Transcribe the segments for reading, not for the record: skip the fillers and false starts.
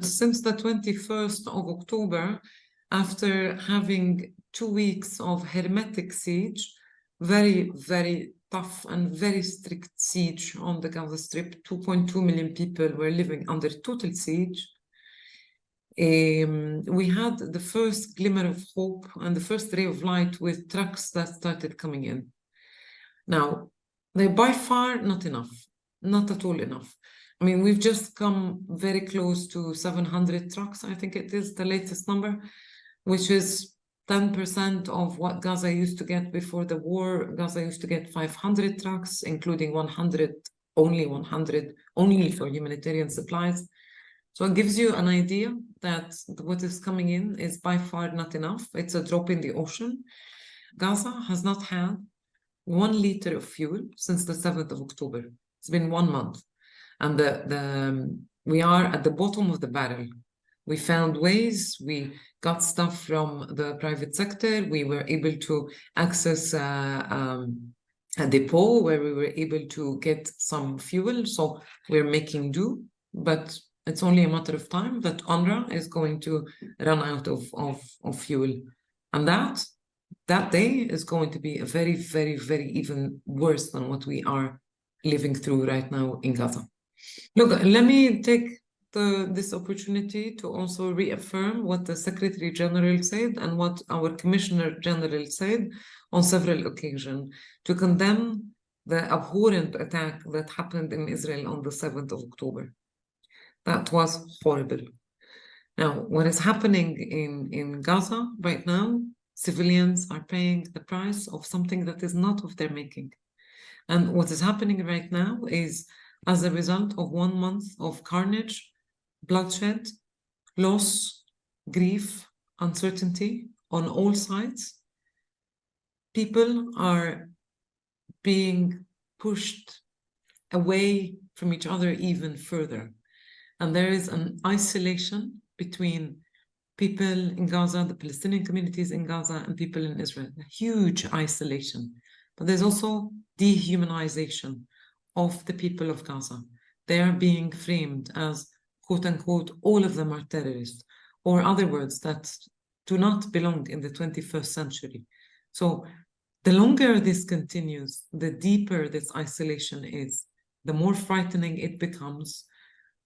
since the 21st of October, after having 2 weeks of hermetic siege, very, very tough and very strict siege on the Gaza Strip, 2.2 million people were living under total siege. We had the first glimmer of hope and the first ray of light with trucks that started coming in. Now, they're by far not enough, not at all enough. I mean, we've just come very close to 700 trucks, I think it is the latest number, which is 10% of what Gaza used to get before the war. Gaza used to get 500 trucks, including 100 only for humanitarian supplies. So it gives you an idea that what is coming in is by far not enough. It's a drop in the ocean. Gaza has not had 1 liter of fuel since the 7th of October. It's been 1 month. And we are at the bottom of the barrel. We found ways, we got stuff from the private sector, we were able to access a depot where we were able to get some fuel, so we're making do, but it's only a matter of time that UNRWA is going to run out of fuel. And that day is going to be a very, very, very even worse than what we are living through right now in Gaza. Look, let me take this opportunity to also reaffirm what the Secretary General said and what our Commissioner General said on several occasions to condemn the abhorrent attack that happened in Israel on the 7th of October. That was horrible. Now, what is happening in Gaza right now, civilians are paying the price of something that is not of their making. And what is happening right now is as a result of 1 month of carnage, bloodshed, loss, grief, uncertainty on all sides. People are being pushed away from each other even further. And there is an isolation between people in Gaza, the Palestinian communities in Gaza, and people in Israel. A huge isolation. But there's also dehumanization of the people of Gaza. They are being framed as, quote unquote, all of them are terrorists, or other words that do not belong in the 21st century. So the longer this continues, the deeper this isolation is, the more frightening it becomes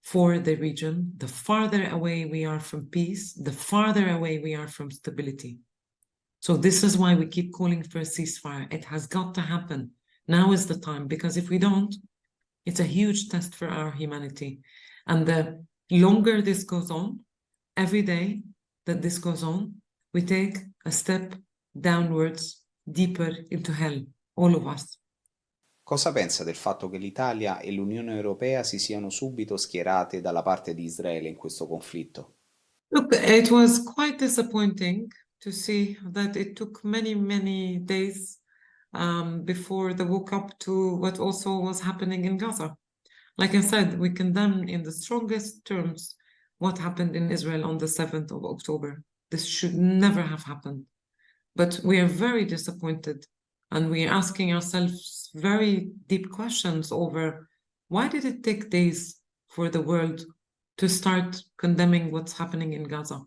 for the region, the farther away we are from peace, the farther away we are from stability. So this is why we keep calling for a ceasefire. It has got to happen. Now is the time, because if we don't, it's a huge test for our humanity. And the longer this goes on, every day that this goes on, we take a step downwards, deeper into hell, all of us. Cosa pensa del fatto che l'Italia e l'Unione Europea si siano subito schierate dalla parte di Israele in questo conflitto? Look, it was quite disappointing to see that it took many, many days before they woke up to what also was happening in Gaza. Like I said, we condemn in the strongest terms what happened in Israel on the 7th of October. This should never have happened. But we are very disappointed, and we are asking ourselves very deep questions over why did it take days for the world to start condemning what's happening in Gaza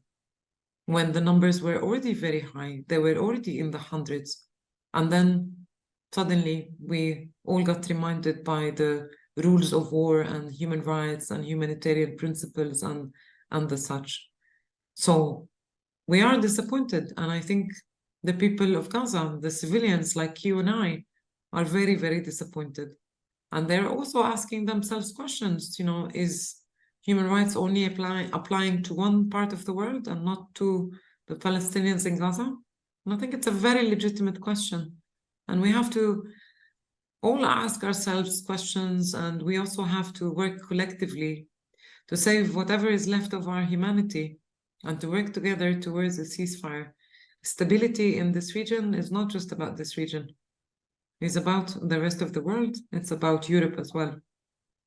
when the numbers were already very high, they were already in the hundreds. And then suddenly we all got reminded by the rules of war and human rights and humanitarian principles and the such. So we are disappointed, and I think the people of Gaza, the civilians like you and I, are very, very disappointed. And they're also asking themselves questions, you know, is human rights only applying to one part of the world and not to the Palestinians in Gaza? And I think it's a very legitimate question. And we have to all ask ourselves questions, and we also have to work collectively to save whatever is left of our humanity and to work together towards a ceasefire. Stability in this region is not just about this region. It's about the rest of the world. It's about Europe as well.